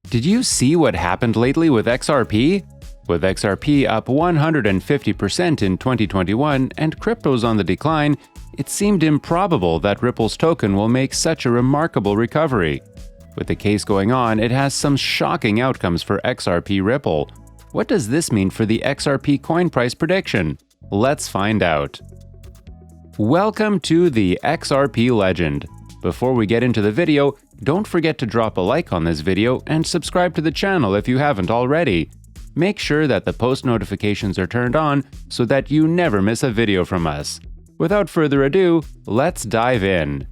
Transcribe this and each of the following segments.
Did you see what happened lately with XRP? With XRP up 150% in 2021 and cryptos on the decline, it seemed improbable that Ripple's token will make such a remarkable recovery. With the case going on, it has some shocking outcomes for XRP Ripple. What does this mean for the XRP coin price prediction? Let's find out. Welcome to the XRP Legend. Before we get into the video, don't forget to drop a like on this video and subscribe to the channel if you haven't already. Make sure that the post notifications are turned on so that you never miss a video from us. Without further ado, let's dive in.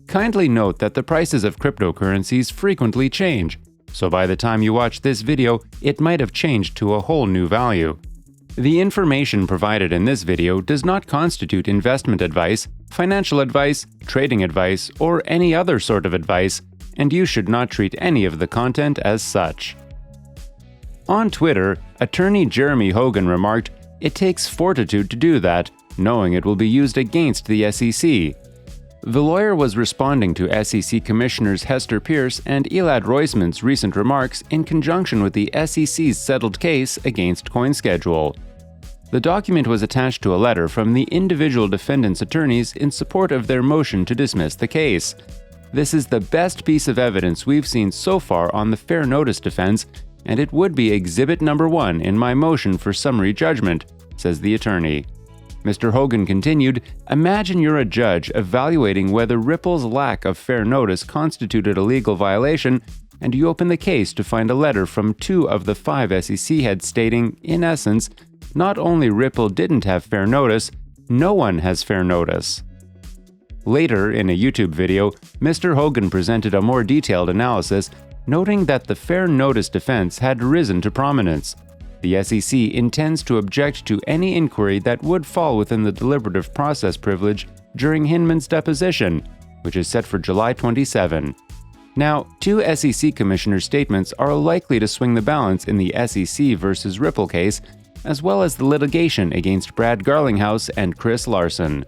Kindly note that the prices of cryptocurrencies frequently change, so by the time you watch this video, it might have changed to a whole new value. The information provided in this video does not constitute investment advice, financial advice, trading advice, or any other sort of advice, and you should not treat any of the content as such. On Twitter, attorney Jeremy Hogan remarked, "It takes fortitude to do that, knowing it will be used against the SEC." The lawyer was responding to SEC Commissioners HESTER PEIRCE and ELAD ROISMAN's recent remarks in conjunction with the SEC's settled case against CoinSchedule. The document was attached to a letter from the individual defendants' attorneys in support of their motion to dismiss the case. "This is the best piece of evidence we've seen so far on the fair notice defense, and it would be exhibit number 1 in my motion for summary judgment," says the attorney. Mr. Hogan continued, "Imagine you're a judge evaluating whether Ripple's lack of fair notice constituted a legal violation, and you open the case to find a letter from 2 of the 5 SEC heads stating, in essence, not only Ripple didn't have fair notice, no one has fair notice." Later, in a YouTube video, Mr. Hogan presented a more detailed analysis, noting that the fair notice defense had risen to prominence. The SEC intends to object to any inquiry that would fall within the deliberative process privilege during Hinman's deposition, which is set for July 27. Now, 2 SEC commissioners' statements are likely to swing the balance in the SEC versus Ripple case, as well as the litigation against Brad Garlinghouse and Chris Larsen.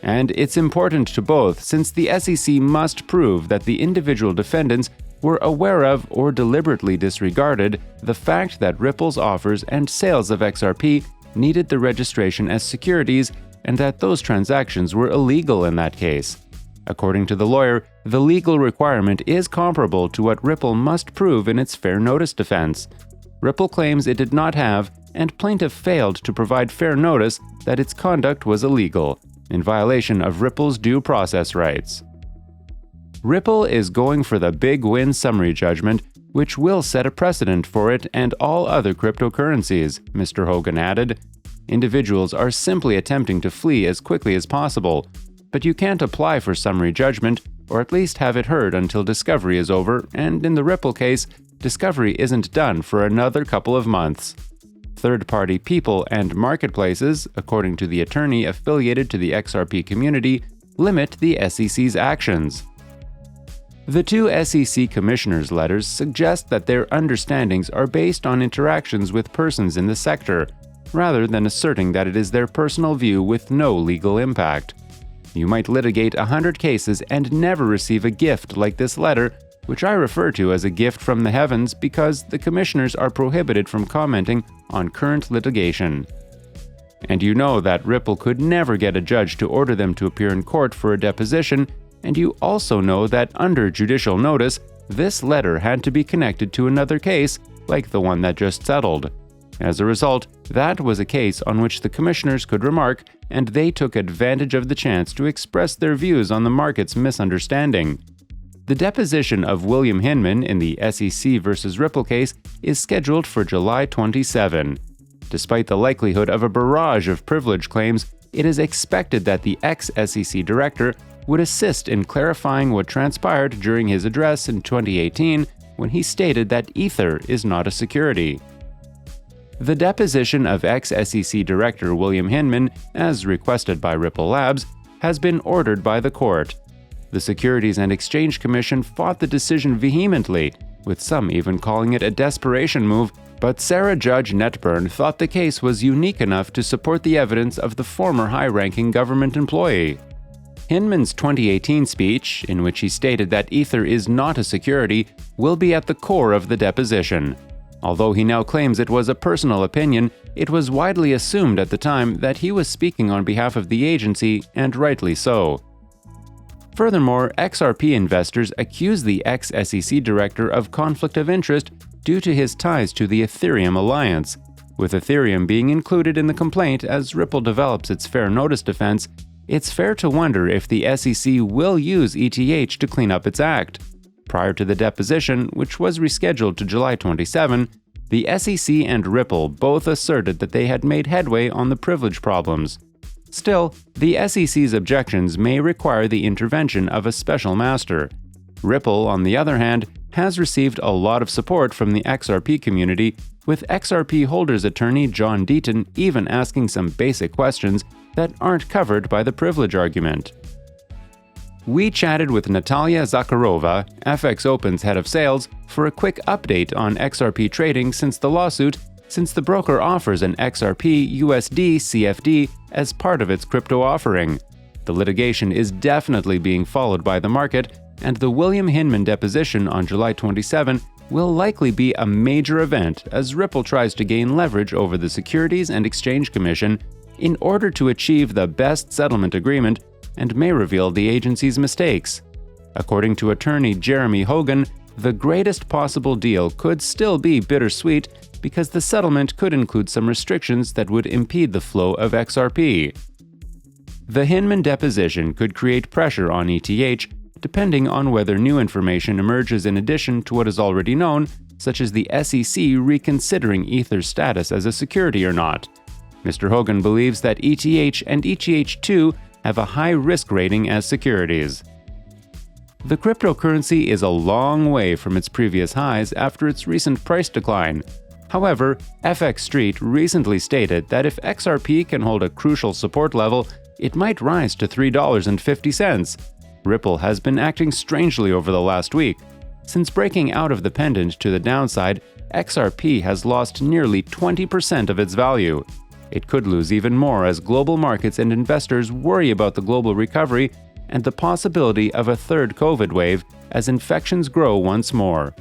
And it's important to both since the SEC must prove that the individual defendants were aware of or deliberately disregarded the fact that Ripple's offers and sales of XRP needed the registration as securities and that those transactions were illegal in that case. According to the lawyer, the legal requirement is comparable to what Ripple must prove in its fair notice defense. Ripple claims it did not have, and plaintiff failed to provide fair notice that its conduct was illegal, in violation of Ripple's due process rights. Ripple is going for the big win summary judgment, which will set a precedent for it and all other cryptocurrencies, Mr. Hogan added. Individuals are simply attempting to flee as quickly as possible, but you can't apply for summary judgment, or at least have it heard until discovery is over, and in the Ripple case, discovery isn't done for another couple of months. Third-party people and marketplaces, according to the attorney affiliated to the XRP community, limit the SEC's actions. The 2 SEC commissioners' letters suggest that their understandings are based on interactions with persons in the sector, rather than asserting that it is their personal view with no legal impact. You might litigate 100 cases and never receive a gift like this letter, which I refer to as a gift from the heavens because the commissioners are prohibited from commenting on current litigation. And you know that Ripple could never get a judge to order them to appear in court for a deposition, and you also know that under judicial notice, this letter had to be connected to another case, like the one that just settled. As a result, that was a case on which the commissioners could remark, and they took advantage of the chance to express their views on the market's misunderstanding. The deposition of William Hinman in the SEC versus Ripple case is scheduled for July 27. Despite the likelihood of a barrage of privilege claims, it is expected that the ex-SEC director would assist in clarifying what transpired during his address in 2018 when he stated that Ether is not a security. The deposition of ex-SEC Director William Hinman, as requested by Ripple Labs, has been ordered by the court. The Securities and Exchange Commission fought the decision vehemently, with some even calling it a desperation move, but Sarah Judge Netburn thought the case was unique enough to support the evidence of the former high-ranking government employee. Hinman's 2018 speech, in which he stated that Ether is not a security, will be at the core of the deposition. Although he now claims it was a personal opinion, it was widely assumed at the time that he was speaking on behalf of the agency, and rightly so. Furthermore, XRP investors accuse the ex-SEC director of conflict of interest due to his ties to the Ethereum alliance. With Ethereum being included in the complaint as Ripple develops its fair notice defense, it's fair to wonder if the SEC will use ETH to clean up its act. Prior to the deposition, which was rescheduled to July 27, the SEC and Ripple both asserted that they had made headway on the privilege problems. Still, the SEC's objections may require the intervention of a special master. Ripple, on the other hand, has received a lot of support from the XRP community, with XRP holders attorney John Deaton even asking some basic questions that aren't covered by the privilege argument. We chatted with NATALIA ZAKHAROVA, FX Open's head of sales, for a quick update on XRP trading since the lawsuit, since the broker offers an XRP USD CFD as part of its crypto offering. The litigation is definitely being followed by the market, and the William Hinman deposition on July 27 will likely be a major event as Ripple tries to gain leverage over the Securities and Exchange Commission in order to achieve the best settlement agreement, and may reveal the agency's mistakes. According to attorney Jeremy HOGAN, the greatest possible deal could still be bittersweet because the settlement could include some restrictions that would impede the flow of XRP. The Hinman deposition could create pressure on ETH, depending on whether new information emerges in addition to what is already known, such as the SEC reconsidering Ether's status as a security or not. Mr. Hogan believes that ETH and ETH2 have a high risk rating as securities. The cryptocurrency is a long way from its previous highs after its recent price decline. However, FX Street recently stated that if XRP can hold a crucial support level, it might rise to $3.50. Ripple has been acting strangely over the last week. Since breaking out of the pendant to the downside, XRP has lost nearly 20% of its value. It could lose even more as global markets and investors worry about the global recovery and the possibility of a third COVID wave as infections grow once more.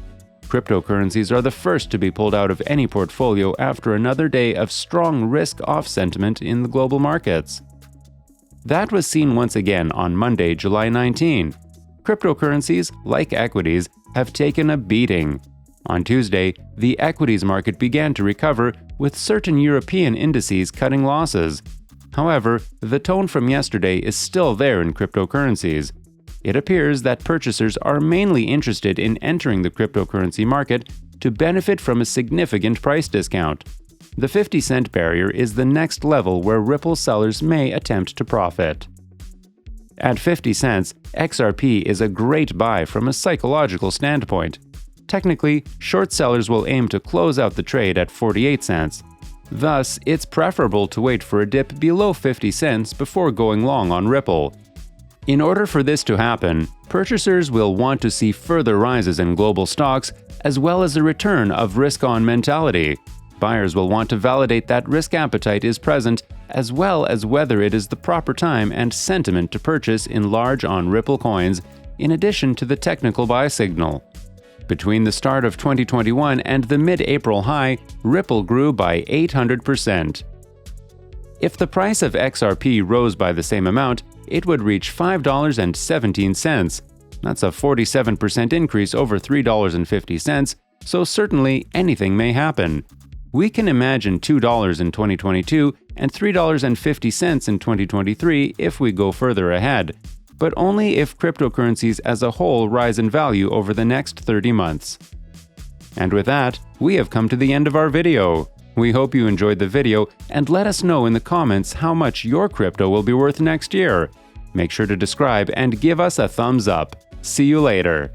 Cryptocurrencies are the first to be pulled out of any portfolio after another day of strong risk-off sentiment in the global markets. That was seen once again on Monday, July 19. Cryptocurrencies, like equities, have taken a beating. On Tuesday, the equities market began to recover, with certain European indices cutting losses. However, the tone from yesterday is still there in cryptocurrencies. It appears that purchasers are mainly interested in entering the cryptocurrency market to benefit from a significant price discount. The 50-cent barrier is the next level where Ripple sellers may attempt to profit. At 50 cents, XRP is a great buy from a psychological standpoint. Technically, short sellers will aim to close out the trade at 48 cents. Thus, it's preferable to wait for a dip below 50 cents before going long on Ripple. In order for this to happen, purchasers will want to see further rises in global stocks, as well as a return of risk-on mentality. Buyers will want to validate that risk appetite is present, as well as whether it is the proper time and sentiment to purchase in large on Ripple coins, in addition to the technical buy signal. Between the start of 2021 and the mid-April high, Ripple grew by 800%. If the price of XRP rose by the same amount, it would reach $5.17. That's a 47% increase over $3.50, so certainly anything may happen. We can imagine $2 in 2022 and $3.50 in 2023 if we go further ahead, but only if cryptocurrencies as a whole rise in value over the next 30 months. And with that, we have come to the end of our video. We hope you enjoyed the video, and let us know in the comments how much your crypto will be worth next year. Make sure to subscribe and give us a thumbs up. See you later.